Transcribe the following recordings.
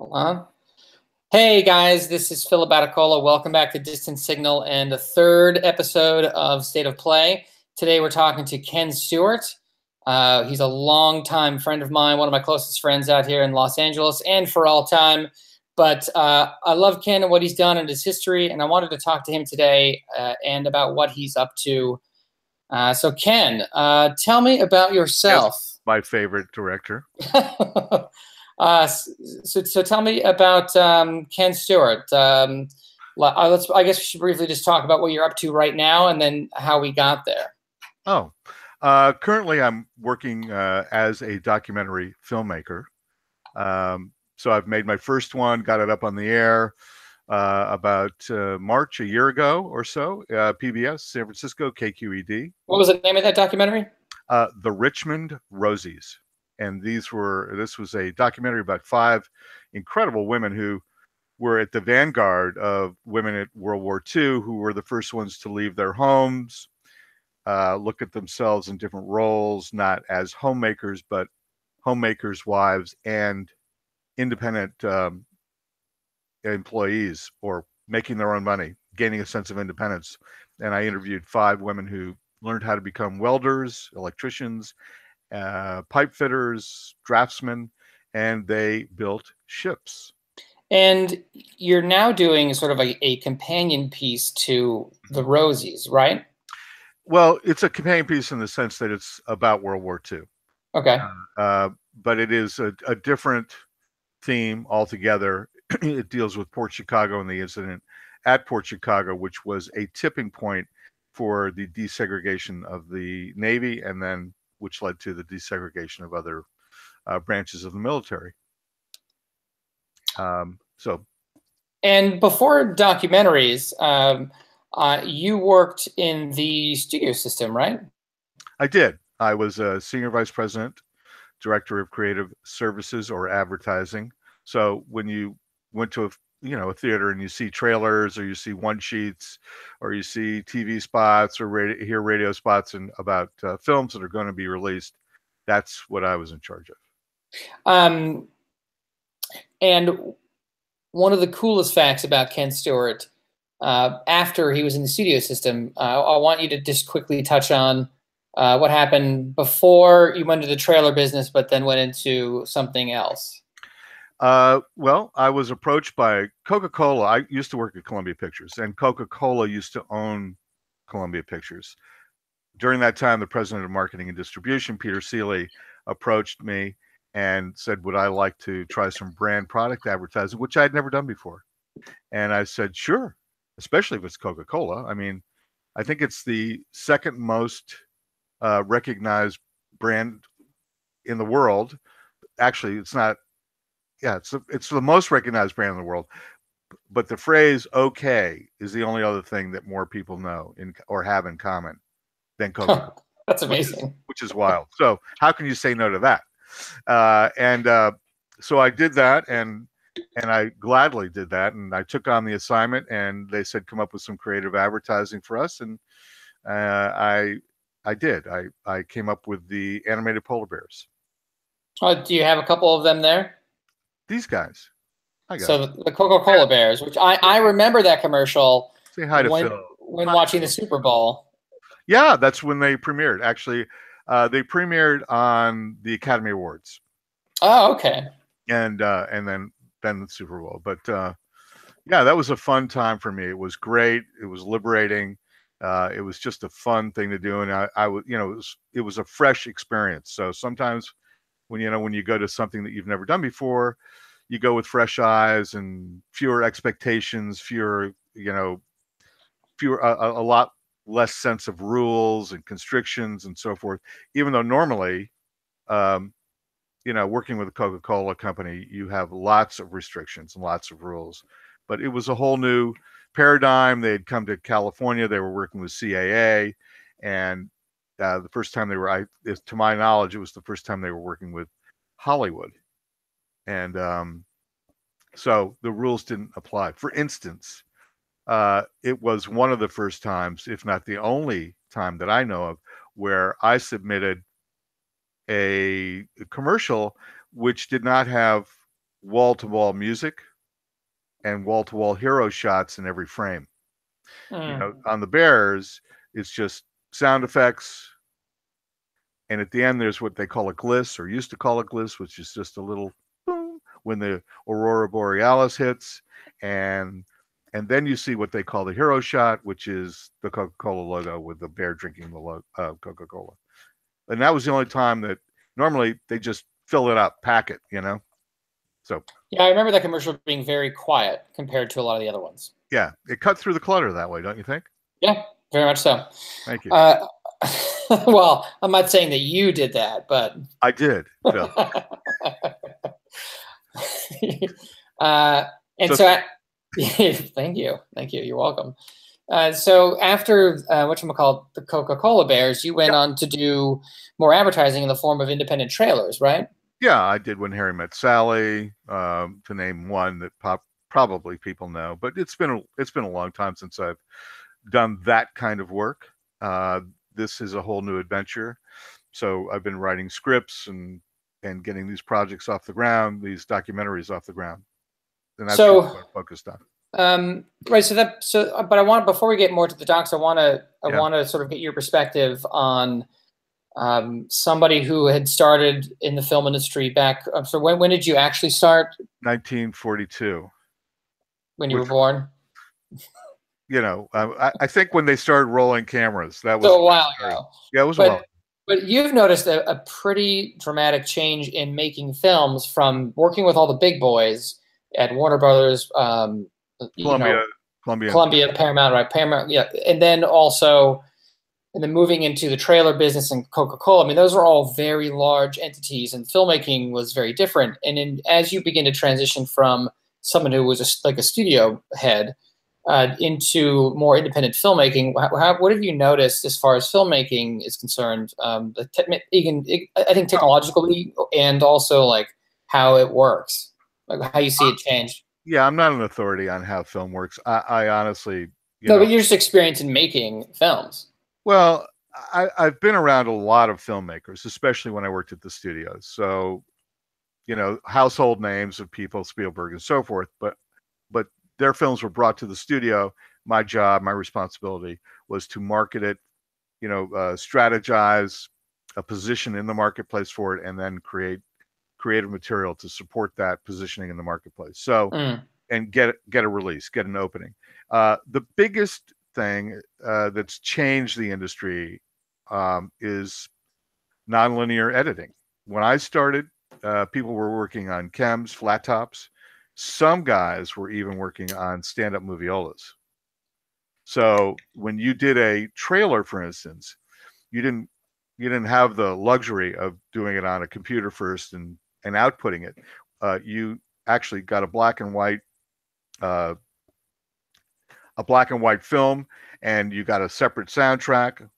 Hold on. Hey guys, this is Phil ABATECOLA. Welcome back to Distant Signal and the third episode of State of Play. Today we're talking to Ken Stewart. He's a longtime friend of mine, one of my closest friends out here in Los Angeles and for all time. But I love Ken and what he's done and his history, and I wanted to talk to him today and about what he's up to. So Ken, tell me about yourself. Yes, my favorite director. So tell me about Ken Stewart. I guess we should briefly just talk about what you're up to right now and then how we got there. Oh, currently I'm working as a documentary filmmaker. So I've made my first one, got it up on the air about March, a year ago or so. PBS, San Francisco, KQED. What was the name of that documentary? The Richmond Rosies. And this was a documentary about 5 incredible women who were at the vanguard of women at World War II, who were the first ones to leave their homes, look at themselves in different roles, not as homemakers, but homemakers, wives, and independent employees, or making their own money, gaining a sense of independence. And I interviewed 5 women who learned how to become welders, electricians, pipe fitters, draftsmen, and they built ships. And you're now doing sort of a companion piece to the Rosies, right? Well, it's a companion piece in the sense that it's about World War II. Okay. But it is a different theme altogether. It deals with Port Chicago and the incident at Port Chicago, which was a tipping point for the desegregation of the Navy, and then which led to the desegregation of other branches of the military. And before documentaries, you worked in the studio system, right? I did. I was a senior vice president, director of creative services or advertising. So when you went to a theater and you see trailers, or you see one sheets, or you see TV spots, or hear radio spots and about films that are going to be released, that's what I was in charge of. And one of the coolest facts about Ken Stewart, after he was in the studio system, I want you to just quickly touch on what happened before you went into the trailer business, but then went into something else. Well, I was approached by Coca Cola. I used to work at Columbia Pictures, and Coca Cola used to own Columbia Pictures. During that time, the president of marketing and distribution, Peter Seeley, approached me and said, would I like to try some brand product advertising, which I had never done before. And I said, sure, especially if it's Coca Cola. I mean, I think it's the second most recognized brand in the world. Actually, it's not. Yeah, it's the most recognized brand in the world, but the phrase "okay" is the only other thing that more people know or have in common than Coca-Cola. That's amazing. Which is wild. So how can you say no to that? So I did that, and I gladly did that, and I took on the assignment, and they said come up with some creative advertising for us, and I did. I came up with the animated polar bears. Do you have a couple of them there? These guys. So the Coca Cola Bears, which I remember that commercial. Say hi to Phil. When watching the Super Bowl. Yeah, that's when they premiered. Actually, they premiered on the Academy Awards. Oh, okay. And then the Super Bowl. But yeah, that was a fun time for me. It was great. It was liberating. It was just a fun thing to do, and I was, it was a fresh experience. So sometimes when you go to something that you've never done before, you go with fresh eyes and fewer expectations, a lot less sense of rules and constrictions and so forth. Even though normally, working with a Coca-Cola company, you have lots of restrictions and lots of rules, but it was a whole new paradigm. They had come to California. They were working with CAA, and the first time to my knowledge, it was the first time they were working with Hollywood. And so the rules didn't apply. For instance, it was one of the first times, if not the only time that I know of, where I submitted a commercial which did not have wall-to-wall music and wall-to-wall hero shots in every frame. You know, on the Bears, it's just sound effects, and at the end there's what they call a gliss, or used to call a gliss, which is just a little boom when the Aurora Borealis hits, and then you see what they call the hero shot, which is the Coca-Cola logo with the bear drinking the Coca-Cola. And that was the only time that normally they just fill it up, pack it, you know. So yeah, I remember that commercial being very quiet compared to a lot of the other ones. yeah, it cut through the clutter that way, don't you think? Yeah, very much so. Thank you. Well, I'm not saying that you did that, but I did, Phil. And so thank you. You're welcome. So after whatchamacallit, the Coca-Cola Bears, you went on to do more advertising in the form of independent trailers, right? Yeah, I did When Harry Met Sally, to name one that probably people know. But it's been a long time since I've done that kind of work. This is a whole new adventure. So I've been writing scripts and getting these projects off the ground, these documentaries off the ground, and that's what I'm focused on. Right. But I want, before we get more to the docs, I want to sort of get your perspective on somebody who had started in the film industry back. So when did you actually start? 1942. When you were born. You know, I think when they started rolling cameras, that was so a while ago. Yeah, it was a while. But you've noticed a pretty dramatic change in making films from working with all the big boys at Warner Brothers, Columbia, Paramount, right? Paramount, yeah, and then moving into the trailer business and Coca-Cola. I mean, those are all very large entities, and filmmaking was very different. And as you begin to transition from someone who was like a studio head into more independent filmmaking, what have you noticed as far as filmmaking is concerned? I think technologically, and also like how it works, like how you see it change. Yeah, I'm not an authority on how film works. I honestly, but you're just experienced in making films. Well, I've been around a lot of filmmakers, especially when I worked at the studios. So, you know, household names of people, Spielberg and so forth, but their films were brought to the studio. My job, my responsibility was to market it, you know, strategize a position in the marketplace for it, and then create creative material to support that positioning in the marketplace. So, and get a release, get an opening. The biggest thing that's changed the industry is nonlinear editing. When I started, people were working on chems, flat tops. Some guys were even working on stand-up moviolas. So when you did a trailer, for instance, you didn't have the luxury of doing it on a computer first and outputting it. You actually got a black and white film, and you got a separate soundtrack,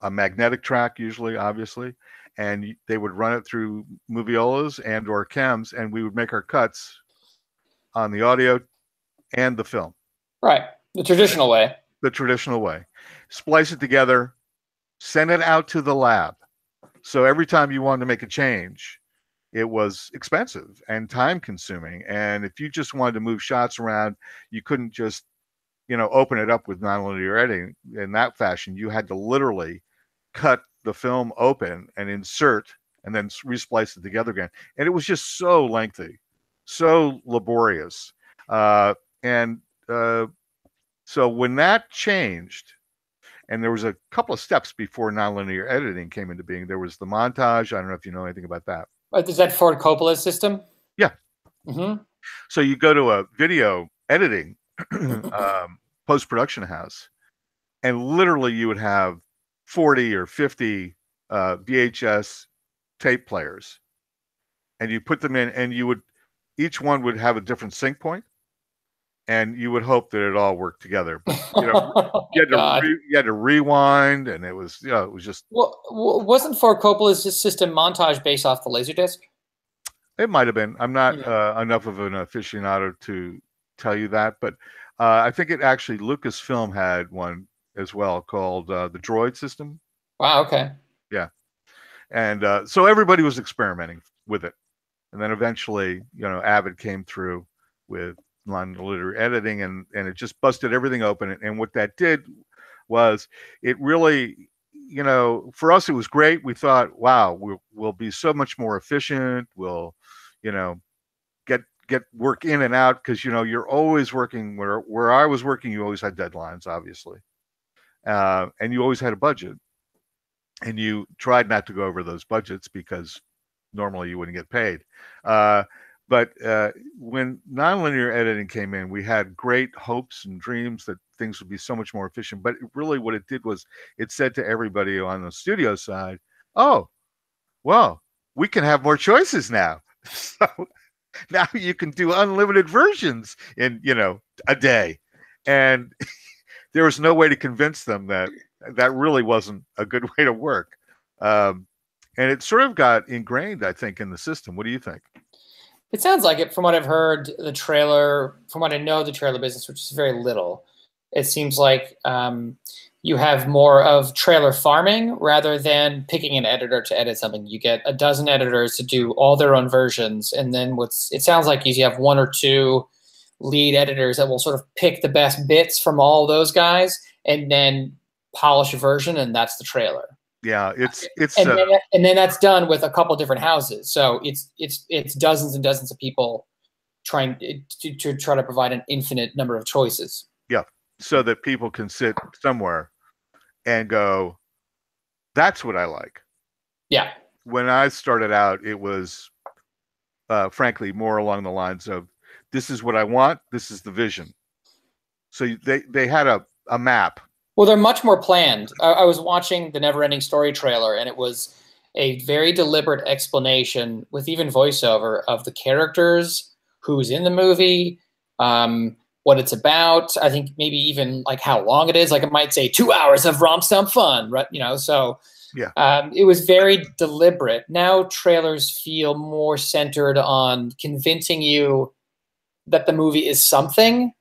a magnetic track usually, obviously, and they would run it through moviolas and or chems, and we would make our cuts on the audio and the film. Right. The traditional way. The traditional way. Splice it together, send it out to the lab. So every time you wanted to make a change, it was expensive and time consuming. And if you just wanted to move shots around, you couldn't just, you know, open it up with nonlinear editing in that fashion. You had to literally cut the film open and insert and then resplice it together again. And it was just so lengthy, so laborious. So when that changed, and there was a couple of steps before nonlinear editing came into being, there was the montage. I don't know if you know anything about that. Is that Ford Coppola's system? Yeah. Mm-hmm. So you go to a video editing post-production house, and literally you would have 40 or 50 VHS tape players, and you put them in, and each one would have a different sync point, and you would hope that it all worked together. But you know, you had to rewind, and it was just. Well, wasn't Ford Coppola's system montage based off the Laserdisc? It might have been. I'm not enough of an aficionado to tell you that, but I think it actually Lucasfilm had one as well called the Droid system. Wow. Okay. Yeah, and so everybody was experimenting with it. And then eventually, you know, Avid came through with non-linear editing, and it just busted everything open. And what that did was it really, you know, for us, it was great. We thought, wow, we'll be so much more efficient. We'll, you know, get work in and out, because, you know, you're always working where I was working. You always had deadlines, obviously, and you always had a budget, and you tried not to go over those budgets because normally you wouldn't get paid. But when nonlinear editing came in, we had great hopes and dreams that things would be so much more efficient. But really what it did was it said to everybody on the studio side, oh, well, we can have more choices now. So now you can do unlimited versions in, you know, a day. And there was no way to convince them that that really wasn't a good way to work. And it sort of got ingrained, I think, in the system. What do you think? It sounds like it. From what I've heard, the trailer, from what I know, the trailer business, which is very little, it seems like you have more of trailer farming rather than picking an editor to edit something. You get a dozen editors to do all their own versions, and then it sounds like you have one or two lead editors that will sort of pick the best bits from all those guys and then polish a version, and that's the trailer. Yeah, and then that's done with a couple different houses. So it's dozens and dozens of people trying to try to provide an infinite number of choices. Yeah, so that people can sit somewhere and go, that's what I like. Yeah. When I started out, it was frankly more along the lines of, this is what I want, this is the vision. So they had a map. Well, they're much more planned. I was watching the Neverending Story trailer, and it was a very deliberate explanation with even voiceover of the characters, who's in the movie, what it's about. I think maybe even like how long it is. Like it might say 2 hours of romp stump fun, right? You know, so yeah, it was very deliberate. Now trailers feel more centered on convincing you that the movie is something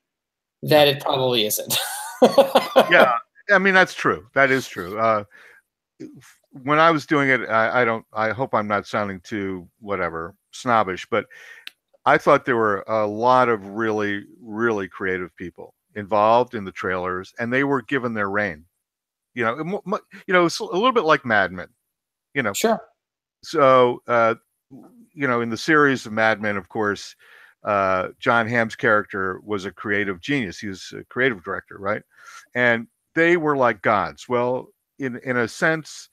that it probably isn't. Yeah, I mean, that's true. That is true. When I was doing it, I hope I'm not sounding too whatever snobbish, but I thought there were a lot of really, really creative people involved in the trailers, and they were given their reign. You know, it's a little bit like Mad Men. You know, sure. So, you know, in the series of Mad Men, of course, John Hamm's character was a creative genius. He was a creative director, right? And they were like gods. Well, in a sense,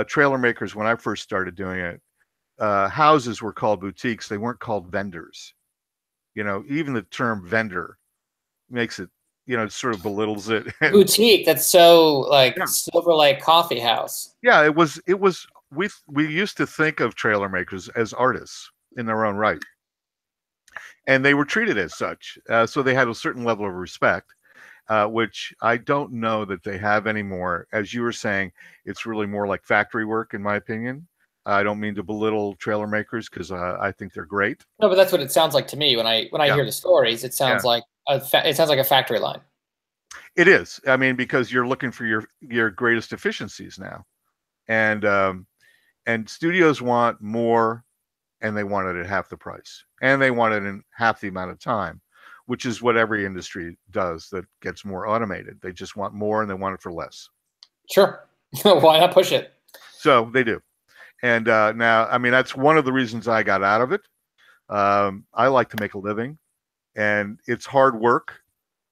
trailer makers, when I first started doing it, houses were called boutiques. They weren't called vendors. You know, even the term vendor makes it, you know, it sort of belittles it. Boutique, that's so like Silver Lake Coffee House. Yeah, it was we used to think of trailer makers as artists in their own right. And they were treated as such. So they had a certain level of respect, which I don't know that they have anymore. As you were saying, it's really more like factory work, in my opinion. I don't mean to belittle trailer makers, because I think they're great. No, but that's what it sounds like to me when I hear the stories. It sounds like a factory line. It is. I mean, because you're looking for your greatest efficiencies now, and studios want more, and they want it at half the price, and they want it in half the amount of time, which is what every industry does that gets more automated. They just want more, and they want it for less. Sure. Why not push it? So they do. And now, I mean, that's one of the reasons I got out of it. I like to make a living, and it's hard work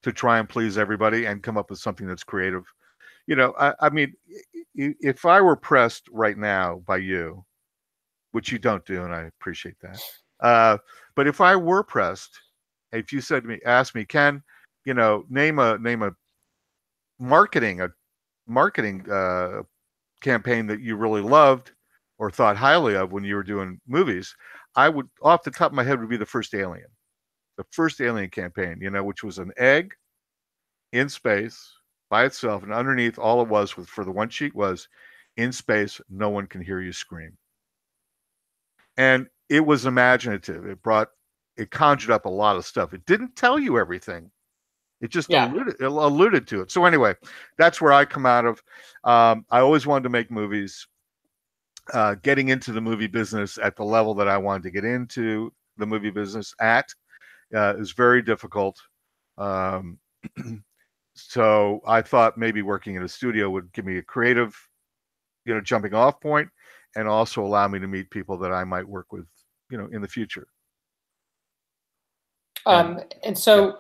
to try and please everybody and come up with something that's creative. You know, I mean, if I were pressed right now by you, which you don't do, and I appreciate that. But if I were pressed, if you said to me, ask me, Ken, you know, name a marketing campaign that you really loved or thought highly of when you were doing movies, I would, off the top of my head, would be the first Alien campaign, you know, which was an egg in space by itself, and underneath all it was for the one sheet was, in space, no one can hear you scream. And it was imaginative. It conjured up a lot of stuff. It didn't tell you everything. It just alluded to it. So anyway, that's where I come out of. I always wanted to make movies. getting into the movie business at the level that I wanted to get into the movie business at is very difficult. So I thought maybe working in a studio would give me a creative, jumping off point, and also allow me to meet people that I might work with, in the future. And so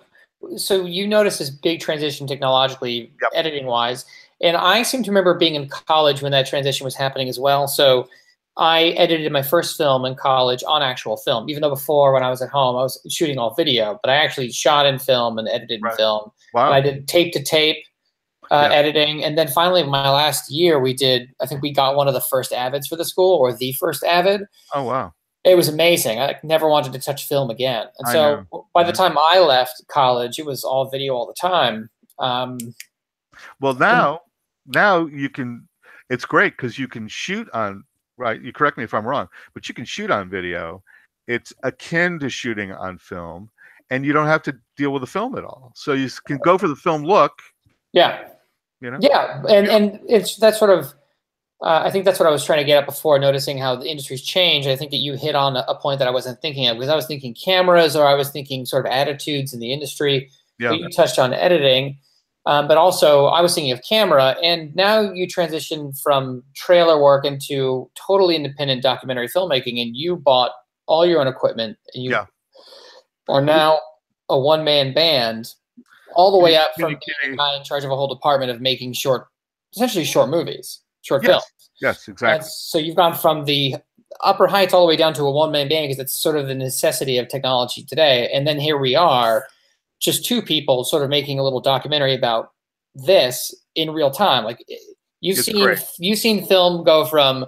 you noticed this big transition technologically, yep. editing wise. And I seem to remember being in college when that transition was happening as well. So I edited my first film in college on actual film, even though before when I was at home, I was shooting all video, but I actually shot in film and edited in film. Wow. And I did tape to tape editing. And then finally, my last year, I think we got one of the first Avids for the school, or the first Avid. Oh, wow. It was amazing. I never wanted to touch film again. And so by the time I left college, it was all video all the time. Well, now you can, it's great because you can shoot on, right? You correct me if I'm wrong, but you can shoot on video. It's akin to shooting on film, and you don't have to deal with the film at all. So you can go for the film look. Yeah. Yeah. And that's sort of, I think that's what I was trying to get at before, noticing how the industry's changed. I think that you hit on a point that I wasn't thinking of, because I was thinking cameras, or I was thinking sort of attitudes in the industry. Yeah. You touched on editing, but also I was thinking of camera. And now you transition from trailer work into totally independent documentary filmmaking, and you bought all your own equipment, and you are now a one-man band, all the way up from being a guy in charge of a whole department of making essentially short movies. Short films. Yes, exactly. So you've gone from the upper heights all the way down to a one-man band, because it's sort of the necessity of technology today. And then here we are, just two people sort of making a little documentary about this in real time. Like you've seen film go from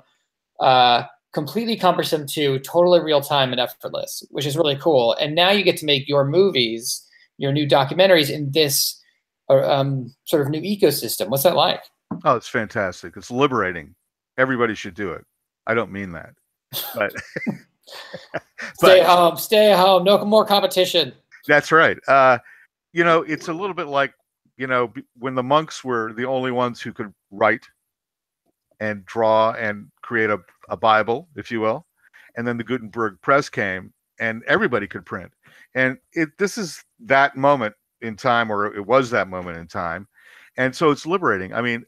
completely cumbersome to totally real time and effortless, which is really cool. And now you get to make your movies, your new documentaries in this sort of new ecosystem. What's that like? Oh, it's fantastic. It's liberating. Everybody should do it. I don't mean that, but stay home. No more competition. That's right. It's a little bit like, when the monks were the only ones who could write and draw and create a Bible, if you will. And then the Gutenberg press came and everybody could print. And this is that moment in time, or it was that moment in time. And so it's liberating. I mean,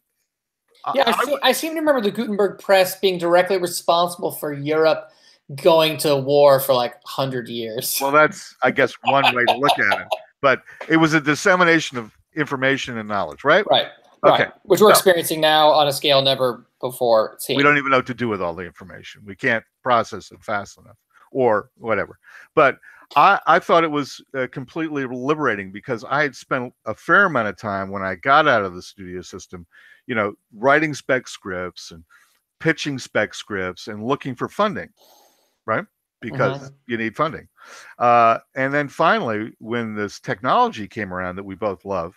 yeah, I seem to remember the Gutenberg press being directly responsible for Europe going to war for like 100 years. Well, that's, I guess, one way to look at it. But it was a dissemination of information and knowledge, right? Right. Okay. Right. Which we're experiencing now on a scale never before seen. We don't even know what to do with all the information. We can't process it fast enough, or whatever. But I thought it was completely liberating, because I had spent a fair amount of time when I got out of the studio system, writing spec scripts and pitching spec scripts and looking for funding, right? Because you need funding. And then finally, when this technology came around that we both love,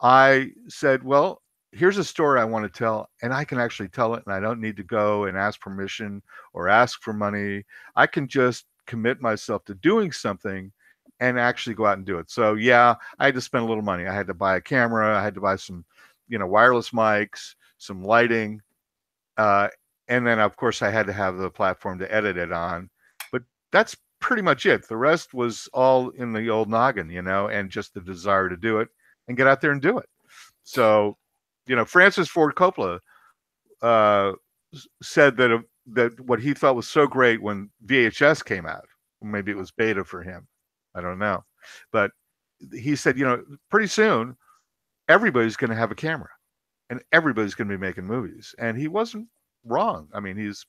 I said, well, here's a story I want to tell, and I can actually tell it, and I don't need to go and ask permission or ask for money. I can just commit myself to doing something and actually go out and do it. So yeah, I had to spend a little money. I had to buy a camera. I had to buy some, wireless mics, some lighting. And then of course I had to have the platform to edit it on, but that's pretty much it. The rest was all in the old noggin, and just the desire to do it and get out there and do it. So, Francis Ford Coppola said that what he thought was so great when VHS came out, maybe it was beta for him, I don't know, but he said, pretty soon everybody's going to have a camera and everybody's going to be making movies. And he wasn't wrong. I mean, he's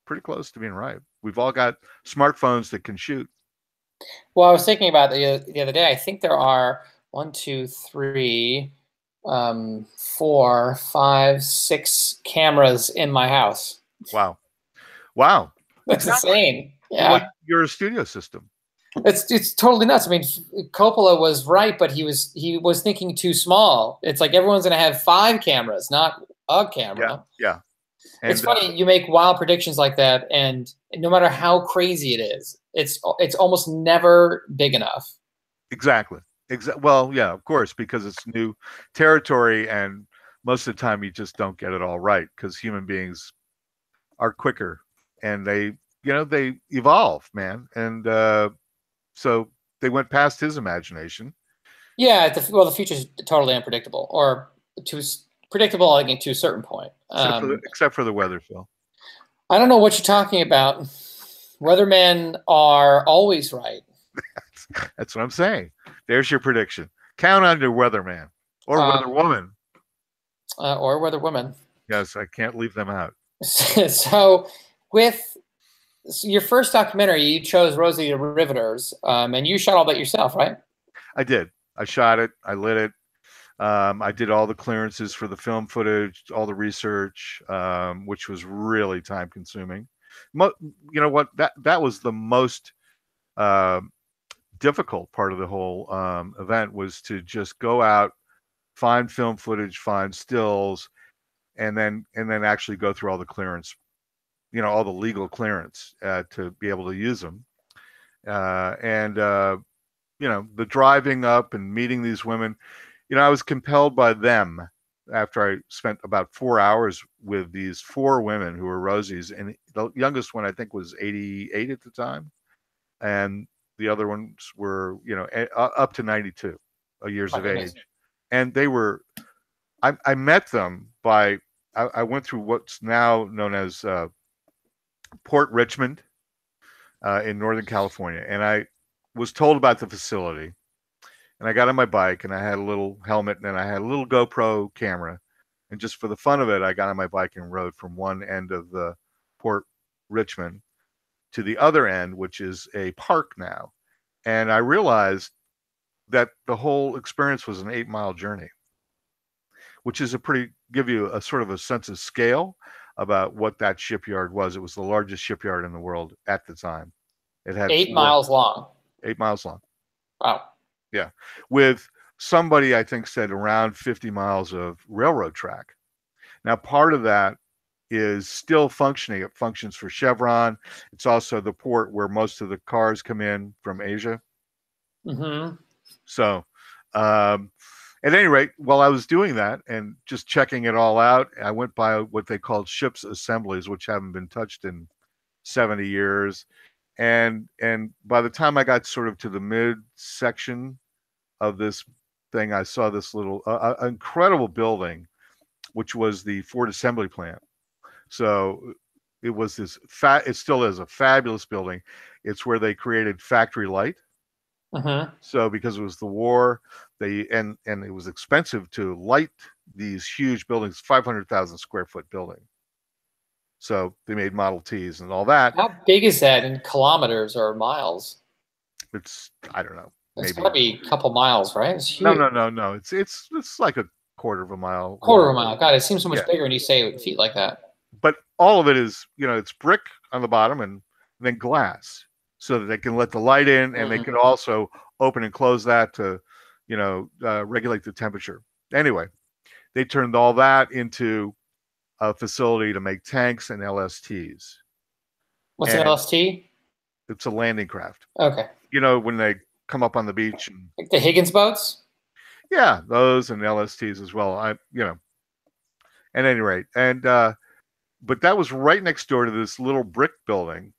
pretty close to being right. We've all got smartphones that can shoot. Well, I was thinking about the other day. I think there are 4, 5, 6 cameras in my house. Wow. That's insane. Yeah. Like your studio system. It's totally nuts. I mean, Coppola was right, but he was thinking too small. It's like everyone's going to have 5 cameras, not a camera. Yeah. And, it's funny, you make wild predictions like that, and no matter how crazy it is, it's almost never big enough. Exactly. Well, yeah, of course, because it's new territory, and most of the time you just don't get it all right, because human beings are quicker, and they evolve, man. And so they went past his imagination. Yeah, well, the future is totally unpredictable, or predictable, I think, to a certain point. Except for the weather, Phil. I don't know what you're talking about. Weathermen are always right. That's what I'm saying. There's your prediction. Count on your weatherman or weatherwoman. Or weatherwoman. Yes, I can't leave them out. So with your first documentary, you chose Rosie the Riveters, and you shot all that yourself, right? I did. I shot it. I lit it. I did all the clearances for the film footage, all the research, which was really time consuming. You know what? That was the most difficult part of the whole event, was to just go out, find film footage, find stills, and then actually go through all the clearance, all the legal clearance to be able to use them. The driving up and meeting these women, I was compelled by them after I spent about 4 hours with these 4 women who were Rosies. And the youngest one, I think, was 88 at the time. And the other ones were, up to 92 years of age. And they were, I met them by, I went through what's now known as Port Richmond in Northern California. And I was told about the facility. And I got on my bike, and I had a little helmet, and I had a little GoPro camera. And just for the fun of it, I got on my bike and rode from one end of the Port Richmond to the other end, which is a park now. And I realized that the whole experience was an 8-mile journey, which is give you a sort of a sense of scale about what that shipyard was. It was the largest shipyard in the world at the time. It had 8 miles long. 8 miles long. Wow. Yeah. With somebody, I think, said around 50 miles of railroad track. Now, part of that is still functioning. It functions for Chevron. It's also the port where most of the cars come in from Asia. Mm-hmm. So, at any rate, while I was doing that and just checking it all out, I went by what they called ship's assemblies, which haven't been touched in 70 years. And by the time I got sort of to the mid-section of this thing, I saw this little incredible building, which was the Ford assembly plant. So it was it still is a fabulous building. It's where they created Factory Light. Uh-huh. So because it was the war, and it was expensive to light these huge buildings, 500,000 square foot building. So they made Model Ts and all that. How big is that in kilometers or miles? It's, I don't know. It's got to be a couple miles, right? It's huge. No. It's like a quarter of a mile. Quarter of a mile. God, it seems so much bigger when you say it with feet like that. But all of it is, it's brick on the bottom and then glass, so that they can let the light in, and they can also open and close that to, regulate the temperature. Anyway, they turned all that into a facility to make tanks and LSTs. What's an LST? It's a landing craft. Okay. When they come up on the beach. Like the Higgins boats? Yeah, those and LSTs as well. At any rate. And, but that was right next door to this little brick building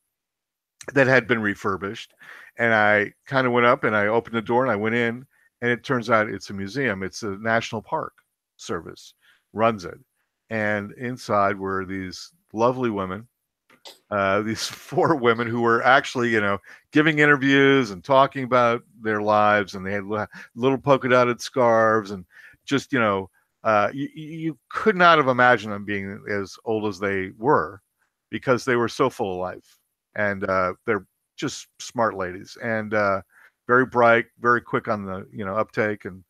that had been refurbished. And I kind of went up and I opened the door and I went in, and it turns out it's a museum. It's a National Park Service runs it. And inside were these lovely women, these 4 women who were actually, giving interviews and talking about their lives. And they had little polka dotted scarves, and just, you could not have imagined them being as old as they were, because they were so full of life. And they're just smart ladies, and very bright, very quick on the, uptake. And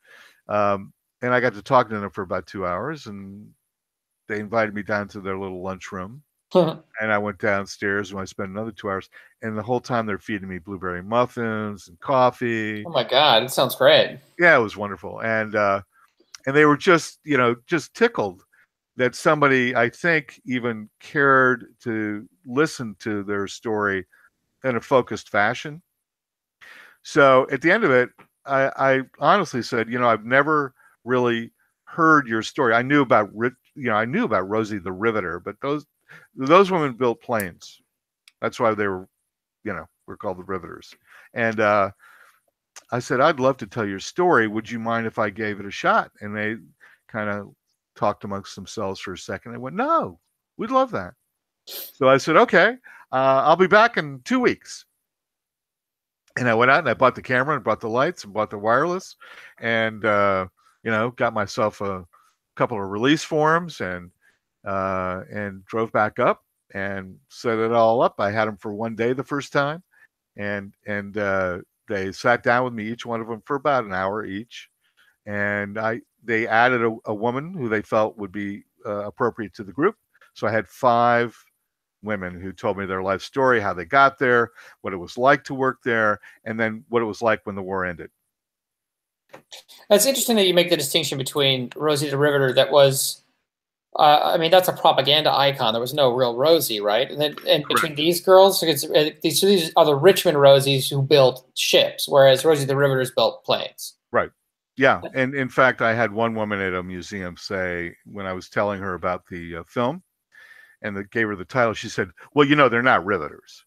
I got to talk to them for about 2 hours, and they invited me down to their little lunchroom. And I went downstairs and I spent another 2 hours. And the whole time they're feeding me blueberry muffins and coffee. Oh my God, it sounds great. Yeah, it was wonderful. And they were just, just tickled that somebody, I think, even cared to listen to their story in a focused fashion. So at the end of it, I honestly said, I've never really heard your story. I knew about Rosie the Riveter, but those women built planes. That's why they were, were called the Riveters. And I said, I'd love to tell your story. Would you mind if I gave it a shot? And they kind of talked amongst themselves for a second. They went, no, we'd love that. So I said, okay, I'll be back in 2 weeks. And I went out and I bought the camera and bought the lights and bought the wireless and, got myself a couple of release forms and drove back up and set it all up. I had them for 1 day the first time. And they sat down with me, each one of them, for about an hour each. And they added a woman who they felt would be appropriate to the group. So I had 5 women who told me their life story, how they got there, what it was like to work there, and then what it was like when the war ended. It's interesting that you make the distinction between Rosie the Riveter that was, I mean, that's a propaganda icon. There was no real Rosie, right? And between these girls, these are the Richmond Rosies who built ships, whereas Rosie the Riveters built planes. Right. Yeah. And in fact, I had one woman at a museum say, when I was telling her about the film and that gave her the title, she said, well, they're not Riveters.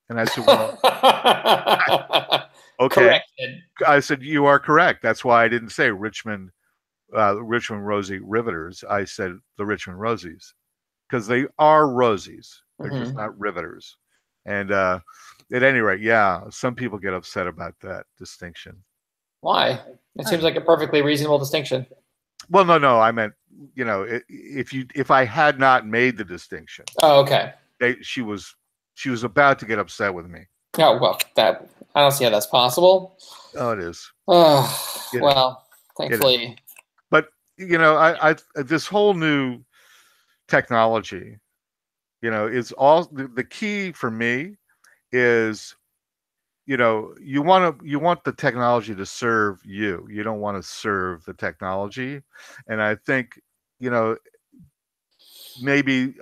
And I said, well, okay. Corrected. I said, you are correct. That's why I didn't say Richmond Rosie Riveters. I said the Richmond Rosies, because they are Rosies. They're just not Riveters. And at any rate, yeah, some people get upset about that distinction. Why? It seems like a perfectly reasonable distinction. Well, no, I meant, if I had not made the distinction. Oh, okay. She was about to get upset with me. Oh, well, I don't see how that's possible. Oh, it is. Oh, well, thankfully. But I this whole new technology, is all the key for me is, you want the technology to serve you. You don't want to serve the technology. And I think, maybe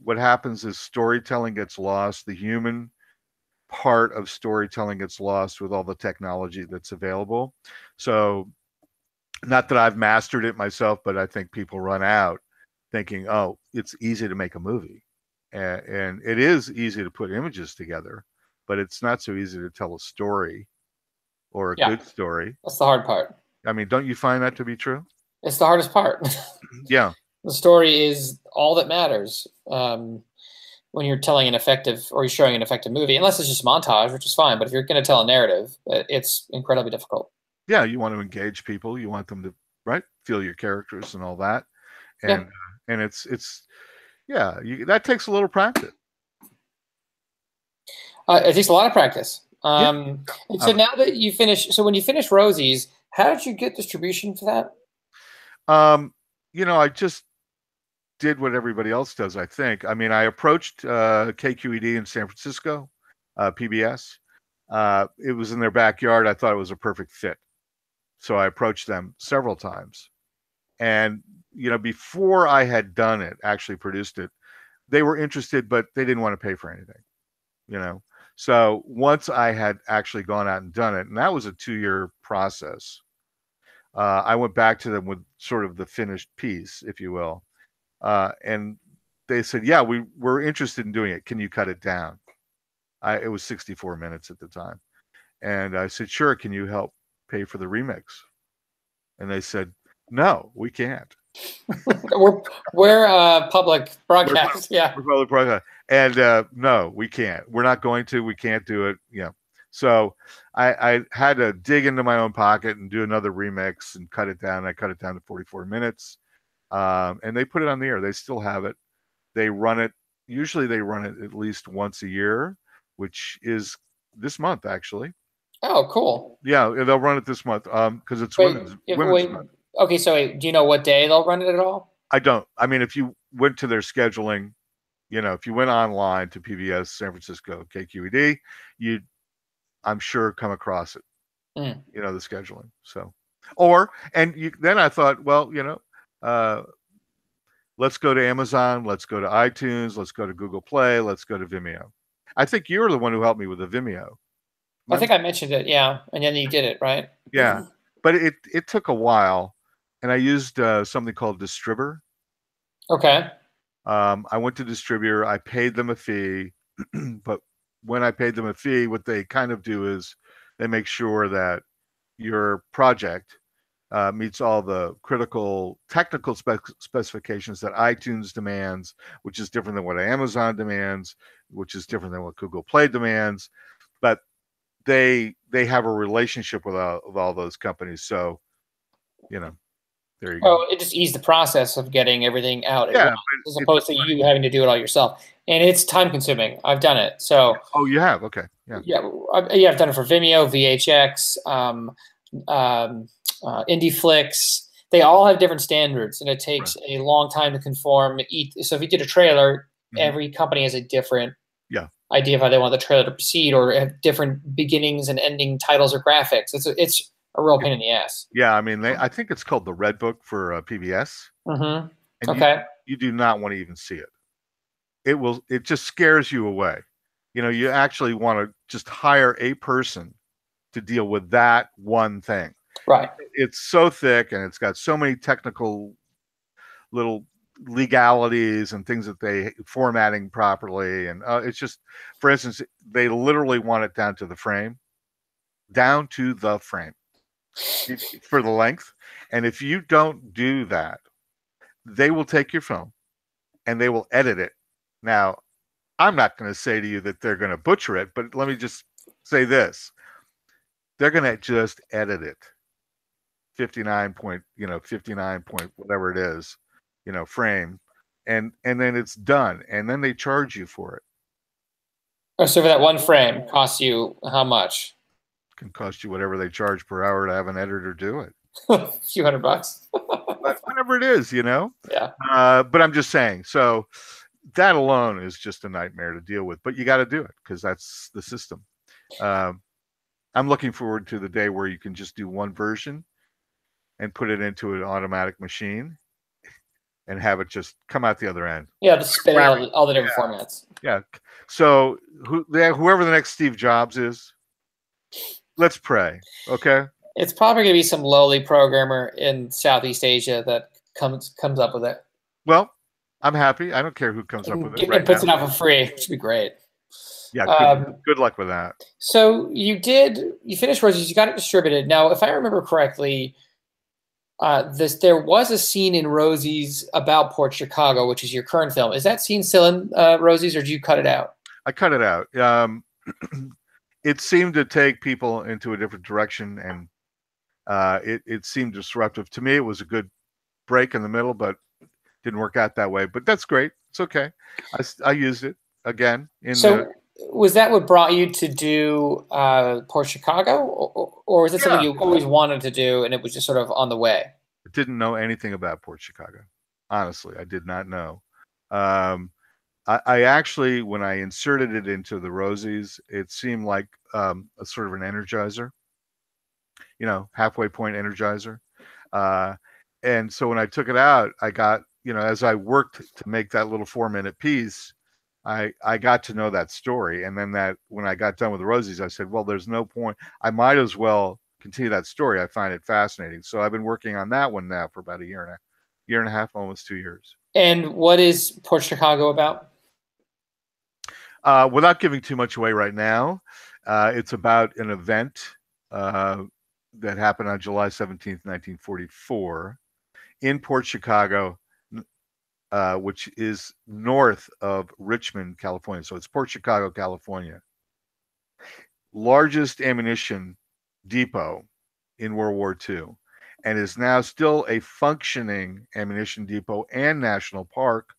what happens is storytelling gets lost. The human part of storytelling gets lost with all the technology that's available. So not that I've mastered it myself, but I think people run out thinking, oh, it's easy to make a movie. And it is easy to put images together, but it's not so easy to tell a story or a good story. That's the hard part. I mean, don't you find that to be true? It's the hardest part. Yeah. The story is all that matters when you're telling an effective, or you're showing an effective movie, unless it's just montage, which is fine. But if you're going to tell a narrative, it's incredibly difficult. Yeah, you want to engage people. You want them to feel your characters and all that. And and that takes a little practice. It takes a lot of practice. And so now that you finish, so when you finish Rosie's, how did you get distribution for that? I just did what everybody else does, I think. I mean, I approached KQED in San Francisco, PBS. It was in their backyard. I thought it was a perfect fit. So I approached them several times. And, before I had done it, actually produced it, they were interested, but they didn't want to pay for anything, So once I had actually gone out and done it, and that was a 2-year process, I went back to them with sort of the finished piece, if you will. And they said, yeah, we're interested in doing it. Can you cut it down? It was 64 minutes at the time. And I said, sure. Can you help pay for the remix? And they said, no, we can't. we're public broadcast. We're public broadcast. And no, we can't. We're not going to. We can't do it. So I had to dig into my own pocket and do another remix and cut it down. I cut it down to 44 minutes. And they put it on the air. They still have it. They run it. Usually they run it at least once a year, which is this month, actually. Oh, cool. Yeah, they'll run it this month because it's women's month. Okay, so do you know what day they'll run it at all? I don't. I mean, if you went to their scheduling, if you went online to PBS San Francisco KQED, you'd, I'm sure, come across it. The scheduling. So, then I thought, well, let's go to Amazon, let's go to iTunes, let's go to Google Play, let's go to Vimeo. I think you were the one who helped me with the Vimeo. Remember? I think I mentioned it, yeah, and then you did it, right? Yeah, but it took a while, and I used something called Distributor. Okay. I went to distributor. I paid them a fee, but when I paid them a fee, what they kind of do is they make sure that your project meets all the critical technical specifications that iTunes demands, which is different than what Amazon demands, which is different than what Google Play demands. But they have a relationship with all those companies. So, you know, there you go. Oh, it just eased the process of getting everything out at Yeah, once, as opposed to you having to do it all yourself. And it's time consuming. I've done it. So. Oh, you have? Okay. Yeah. Yeah, I've done it for Vimeo, VHX, IndieFlix. They all have different standards, and it takes a long time to conform. So if you did a trailer, every company has a different idea of how they want the trailer to proceed, or have different beginnings and ending titles or graphics. It's a real pain in the ass. Yeah, I mean, I think it's called the Red Book for PBS. And okay. You do not want to even see it. It just scares you away. You know, you actually want to just hire a person to deal with that one thing. Right. It's so thick, and it's got so many technical little legalities and things that they formatting properly. And it's just, for instance, they literally want it down to the frame for the length. And if you don't do that, they will take your film and they will edit it. Now, I'm not going to say to you that they're going to butcher it, but let me just say this. They're going to just edit it. 59 point whatever it is, frame. And then it's done. And then they charge you for it. Oh, so for that one frame costs you how much? It can cost you whatever they charge per hour to have an editor do it. A few $100. Whatever it is, Yeah. But I'm just saying, so that alone is just a nightmare to deal with, but you got to do it because that's the system. I'm looking forward to the day where you can just do one version and put it into an automatic machine and have it just come out the other end. Yeah, just spit out all the different formats. Yeah. So whoever the next Steve Jobs is, let's pray. Okay. It's probably going to be some lowly programmer in Southeast Asia that comes up with it. Well, I'm happy. I don't care who comes up with it. Right, puts it out for free. It should be great. Yeah, good luck with that. So you finished Rosies, you got it distributed. Now, if I remember correctly, there was a scene in Rosies about Port Chicago, which is your current film. Is that scene still in Rosies, or did you cut it out? I cut it out. It seemed to take people into a different direction, and it seemed disruptive. To me, it was a good break in the middle, but didn't work out that way. But that's great. It's okay. I used it again. Was that what brought you to do Port Chicago, or was it something you always wanted to do and it was just sort of on the way? I didn't know anything about Port Chicago. Honestly, I did not know. I actually, when I inserted it into the Rosies, it seemed like a sort of an energizer, halfway point energizer. And so when I took it out, I got, as I worked to make that little 4-minute piece, I got to know that story. And then when I got done with the Rosies, I said, well, there's no point. I might as well continue that story. I find it fascinating. So I've been working on that one now for about a year and a half, almost 2 years. And what is Port Chicago about? Without giving too much away right now, it's about an event that happened on July 17th, 1944 in Port Chicago, which is north of Richmond, California. So it's Port Chicago, California. Largest ammunition depot in World War II, and is now still a functioning ammunition depot and national park.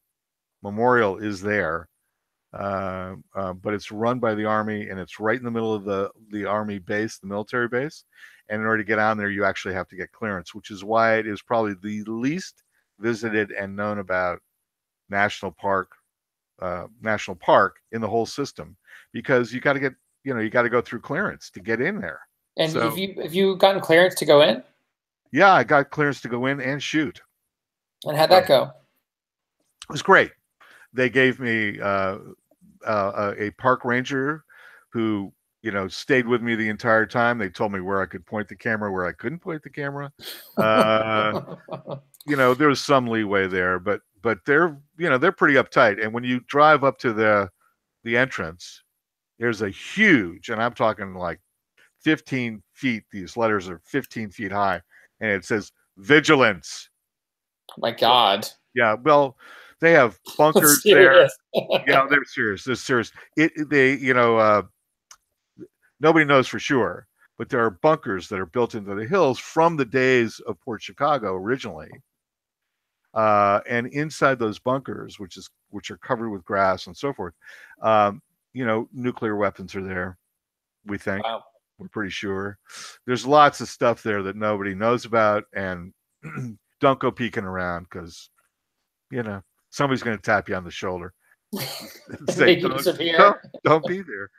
Memorial is there, but it's run by the Army, and it's right in the middle of the Army base, the military base. And in order to get on there, you actually have to get clearance, which is why it is probably the least visited and known about national park in the whole system, because you got to get, you got to go through clearance to get in there. And so, have you gotten clearance to go in? Yeah, I got clearance to go in and shoot. And how'd that go? It was great. They gave me a park ranger who, stayed with me the entire time. They told me where I could point the camera, where I couldn't point the camera. There was some leeway there, but but they're they're pretty uptight. And when you drive up to the entrance, there's a huge, and I'm talking like 15 feet. These letters are 15 feet high, and it says vigilance. Oh my God. Yeah, well, they have bunkers there. Yeah, they're serious. They're serious. Nobody knows for sure, but there are bunkers that are built into the hills from the days of Port Chicago originally. And inside those bunkers, which are covered with grass and so forth, nuclear weapons are there. We think. Wow. We're pretty sure. There's lots of stuff there that nobody knows about, and don't go peeking around because somebody's going to tap you on the shoulder. Say, don't be there.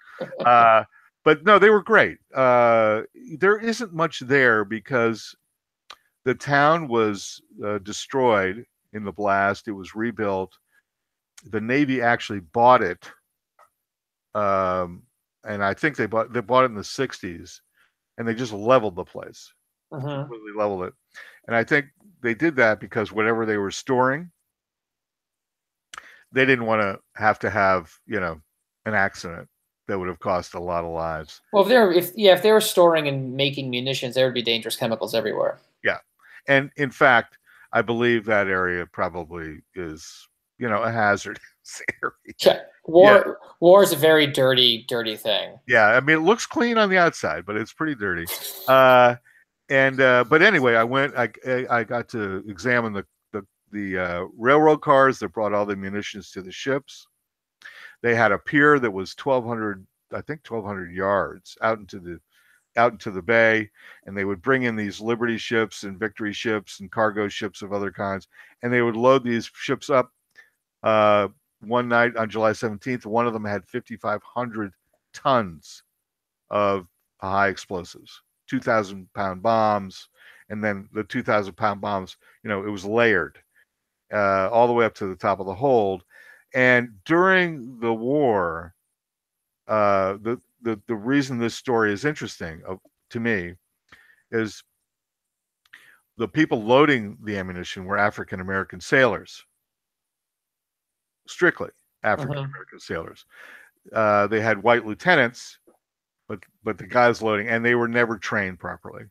But no, they were great. There isn't much there because the town was destroyed in the blast. It was rebuilt. The Navy actually bought it, and I think they bought it in the '60s, and they just leveled the place. Completely leveled it. And I think they did that because whatever they were storing, they didn't want to have an accident that would have cost a lot of lives. Well, if they were storing and making munitions, there would be dangerous chemicals everywhere. Yeah, and in fact, I believe that area probably is a hazardous area. Yeah. War is a very dirty thing. Yeah, I mean, it looks clean on the outside, but it's pretty dirty. But anyway, I got to examine the railroad cars that brought all the munitions to the ships. They had a pier that was 1,200 yards out into the bay, and they would bring in these Liberty ships and Victory ships and cargo ships of other kinds, and they would load these ships up. One night on July 17th, one of them had 5,500 tons of high explosives, 2,000-pound bombs, and then the 2,000-pound bombs, it was layered all the way up to the top of the hold. And during the war, the reason this story is interesting to me is the people loading the ammunition were African American sailors, strictly African American sailors. They had white lieutenants, but the guys loading, and they were never trained properly.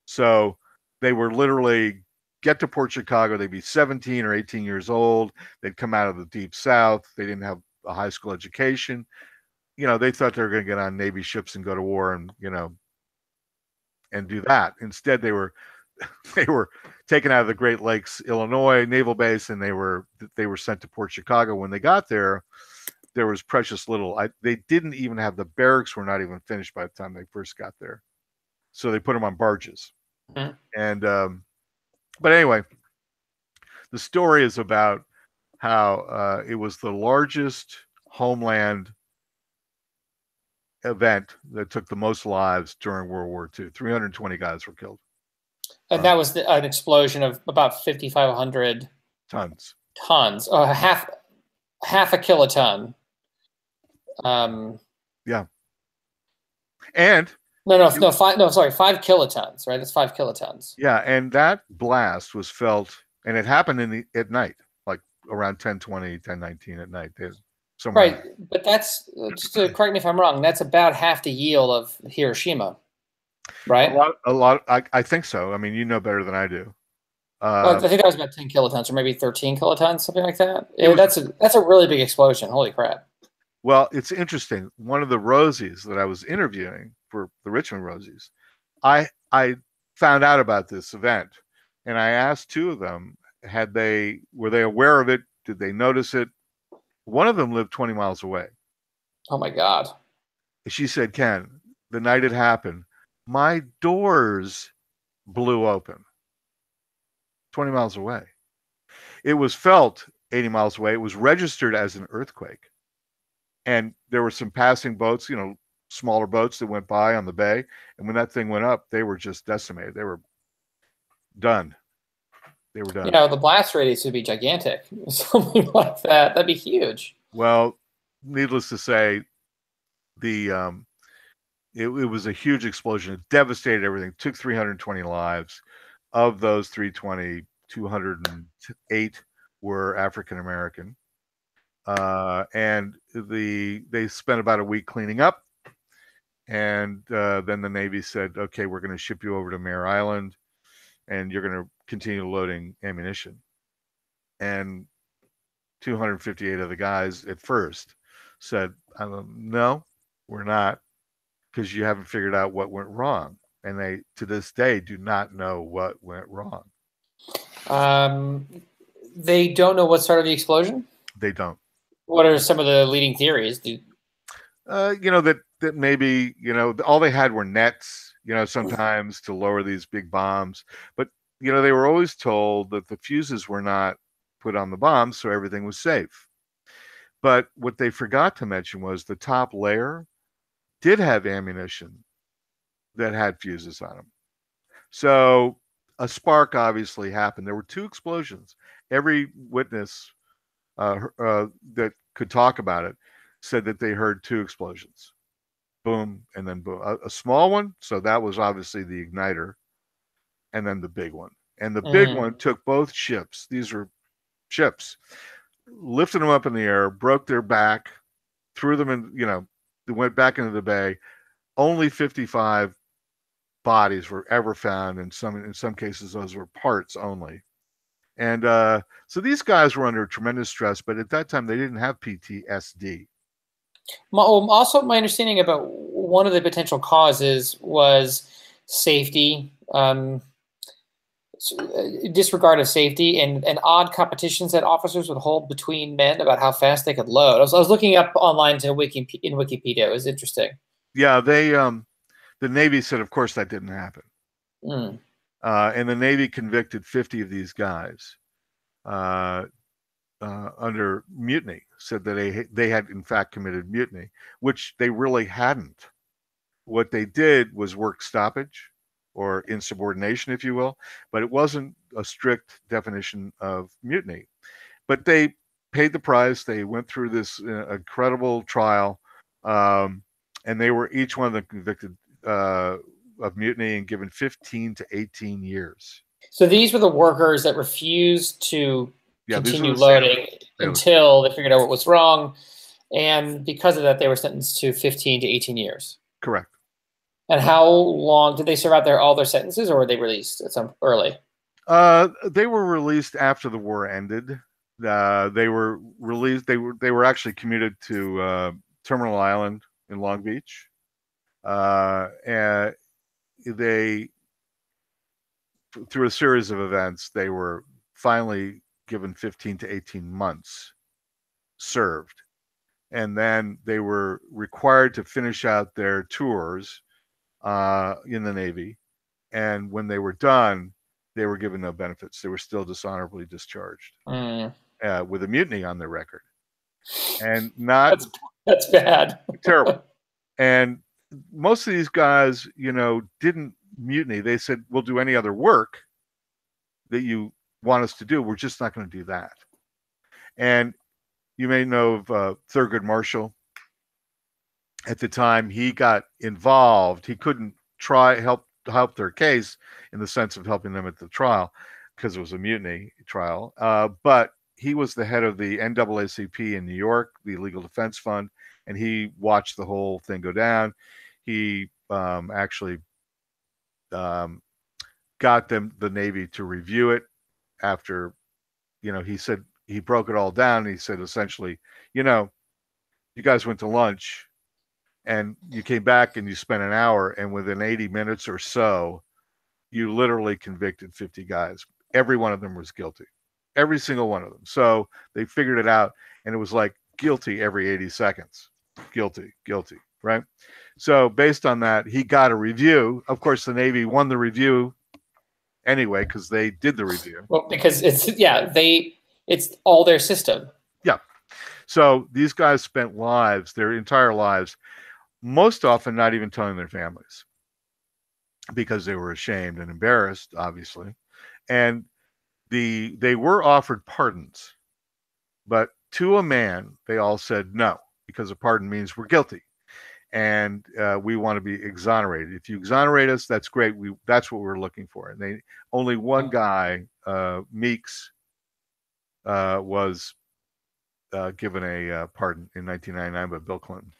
So they were literally get to Port Chicago. They'd be 17 or 18 years old. They'd come out of the deep South. They didn't have a high school education. They thought they were going to get on Navy ships and go to war and do that. Instead, they were taken out of the Great Lakes, Illinois Naval Base, and they were sent to Port Chicago. When they got there, there was precious little. They didn't even have the barracks were not even finished by the time they first got there, so they put them on barges. And but anyway, the story is about how it was the largest homeland event that took the most lives during World War II. 320 guys were killed. And that was an explosion of about 5,500 tons. Half a kiloton. Yeah. And no, 5 kilotons, right? It's 5 kilotons. Yeah, and that blast was felt, and it happened at night, like around 10:20, 10:19 at night. Right, but that's, just to correct me if I'm wrong, that's about half the yield of Hiroshima, right? A lot. I think so. I mean, you know better than I do. I think that was about 10 kilotons, or maybe 13 kilotons, something like that. That's a really big explosion. Holy crap! Well, it's interesting. One of the Rosies that I was interviewing for the Richmond Rosies, I found out about this event, and I asked two of them, were they aware of it? Did they notice it? One of them lived 20 miles away. Oh my God. She said, Ken, the night it happened, my doors blew open 20 miles away. It was felt 80 miles away. It was registered as an earthquake. And there were some passing boats, smaller boats that went by on the bay. And when that thing went up, they were just decimated. They were done. They were done. The blast radius would be gigantic. Something like that. That'd be huge. Well, needless to say, it was a huge explosion. It devastated everything. Took 320 lives. Of those 320, 208 were African American, and they spent about a week cleaning up, and then the Navy said, "Okay, we're going to ship you over to Mare Island, and you're going to continue loading ammunition." And 258 of the guys at first said, "No, we're not, because you haven't figured out what went wrong." And they, to this day, do not know what went wrong. They don't know what started the explosion? They don't. What are some of the leading theories? That maybe, all they had were nets, sometimes to lower these big bombs. But, they were always told that the fuses were not put on the bombs, so everything was safe. But what they forgot to mention was the top layer did have ammunition that had fuses on them. So a spark obviously happened. There were 2 explosions. Every witness that could talk about it said that they heard 2 explosions. Boom, and then boom. A small one, so that was obviously the igniter, and then the big one. And the big one took both ships. These were ships. Lifted them up in the air, broke their back, threw them in, they went back into the bay. Only 55 bodies were ever found. In some cases, those were parts only. And so these guys were under tremendous stress, but at that time they didn't have PTSD. Also, my understanding about one of the potential causes was safety, disregard of safety, and odd competitions that officers would hold between men about how fast they could load. I was looking up online in Wikipedia. It was interesting. Yeah, the Navy said, of course, that didn't happen. And the Navy convicted 50 of these guys under mutiny, said that they had in fact committed mutiny, which they really hadn't. What they did was work stoppage or insubordination, if you will, but it wasn't a strict definition of mutiny. But they paid the price. They went through this incredible trial, and they were each one of them convicted of mutiny and given 15 to 18 years. So these were the workers that refused to continue loading until they figured out what was wrong. And because of that, they were sentenced to 15 to 18 years. Correct. And how long did they serve out all their sentences, or were they released at some early? They were released after the war ended. They were released. They were actually commuted to Terminal Island in Long Beach. And they, through a series of events, they were finally given 15 to 18 months served. And then they were required to finish out their tours in the Navy. And when they were done, they were given no benefits. They were still dishonorably discharged with a mutiny on their record. And that's bad. Terrible. And most of these guys, didn't mutiny. They said, we'll do any other work that you want us to do. We're just not going to do that. And you may know of Thurgood Marshall. At the time, he got involved. He couldn't help their case in the sense of helping them at the trial because it was a mutiny trial. But he was the head of the NAACP in New York, the Legal Defense Fund, and he watched the whole thing go down. He actually got the Navy to review it after, he said he broke it all down. He said, essentially, you guys went to lunch and you came back and you spent an hour, and within 80 minutes or so, you literally convicted 50 guys. Every one of them was guilty. Every single one of them. So they figured it out, and it was like guilty every 80 seconds. Guilty, right? So based on that, he got a review. Of course, the Navy won the review anyway because they did the review. Well, because it's all their system. Yeah. So these guys spent their entire lives, most often not even telling their families because they were ashamed and embarrassed, obviously. And they were offered pardons, but to a man, they all said no, because a pardon means we're guilty and we want to be exonerated. If you exonerate us, that's great. That's what we're looking for. And only one guy, Meeks, was given a pardon in 1999 by Bill Clinton.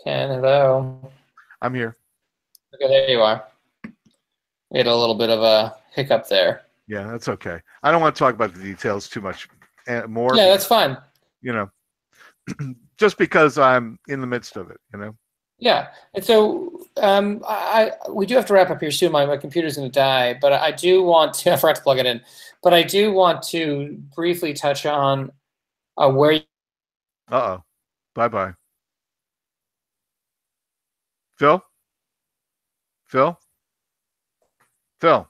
Ken, hello. I'm here. Okay, there you are. We had a little bit of a hiccup there. Yeah, that's okay. I don't want to talk about the details too much more. Yeah, that's fine. You know, just because I'm in the midst of it, you know. Yeah, and so we do have to wrap up here soon. My computer's going to die, but I do want to. I forgot to plug it in, but I do want to briefly touch on where. Uh-oh. Bye-bye. Phil? Phil? Phil?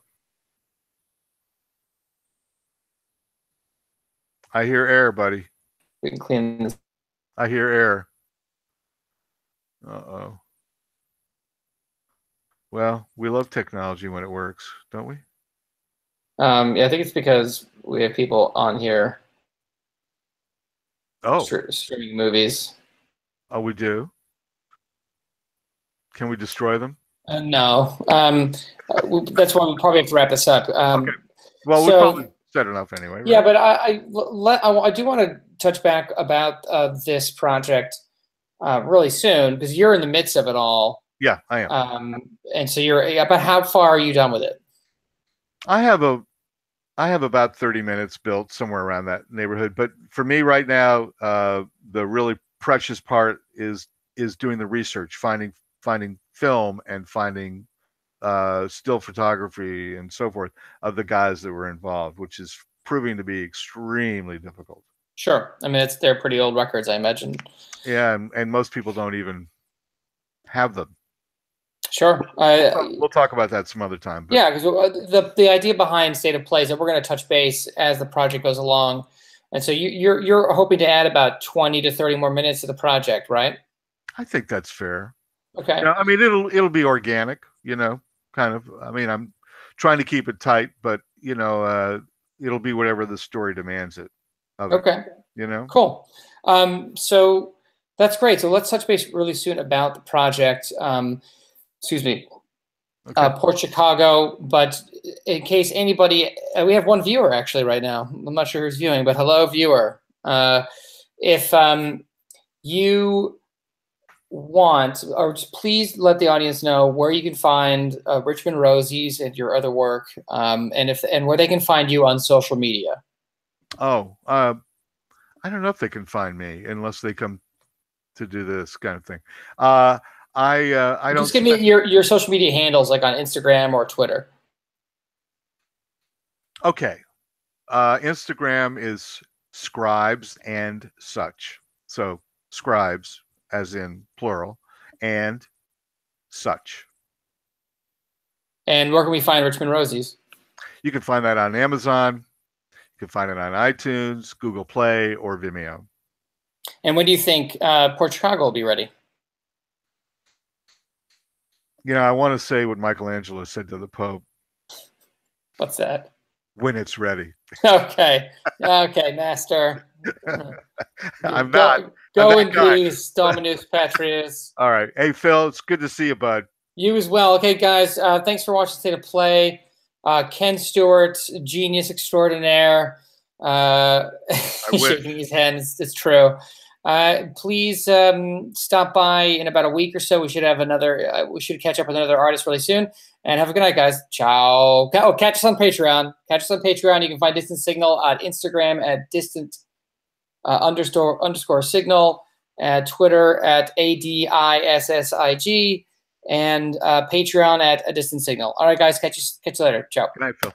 I hear air, buddy. We can clean this. I hear air. Uh-oh. Well, we love technology when it works, don't we? Yeah, I think it's because we have people on here. Oh. Streaming movies. Oh, we do? Can we destroy them? No. That's why we probably have to wrap this up. Okay. Well, we probably said enough anyway. Right? Yeah, but I do want to touch back about this project really soon, because you're in the midst of it all. Yeah, I am. And so about how far are you done with it? I have about 30 minutes built, somewhere around that neighborhood. But for me right now, the really precious part is doing the research, finding film and finding still photography and so forth of the guys that were involved, which is proving to be extremely difficult. Sure. I mean, they're pretty old records, I imagine. Yeah, and most people don't even have them. Sure. We'll talk about that some other time. But. Yeah, because the idea behind State of Play is that we're going to touch base as the project goes along. And so you're hoping to add about 20 to 30 more minutes to the project, right? I think that's fair. Okay. You know, I mean, it'll be organic, you know, kind of. I mean, I'm trying to keep it tight, but you know, it'll be whatever the story demands it. Okay. You know. Cool. So that's great. So let's touch base really soon about the project. Excuse me. Okay. Port Chicago. But in case anybody, we have one viewer actually right now. I'm not sure who's viewing, but hello, viewer. If you want, or just please let the audience know where you can find Richmond Rosies and your other work, and where they can find you on social media. Oh, I don't know if they can find me unless they come to do this kind of thing. I don't. Just give me your social media handles, like on Instagram or Twitter. Okay, Instagram is scribes and such. So scribes, as in plural, and such. And where can we find Richmond Rosies? You can find that on Amazon. You can find it on iTunes, Google Play, or Vimeo. And when do you think Port Chicago will be ready? You know, I want to say what Michelangelo said to the Pope. What's that? When it's ready. Okay. Okay, master. I'm not. Go in peace, Dominus Patrius. All right. Hey, Phil, it's good to see you, bud. You as well. Okay, guys, thanks for watching State of Play. Ken Stewart, genius extraordinaire. He's shaking his head. It's true. Please stop by in about a week or so. We should have another. We should catch up with another artist really soon. And have a good night, guys. Ciao. Oh, catch us on Patreon. Catch us on Patreon. You can find Distant Signal at Instagram at distant underscore signal, at Twitter at ADISSIG, and Patreon at A Distant Signal. All right, guys. Catch you later. Ciao. Good night, Phil.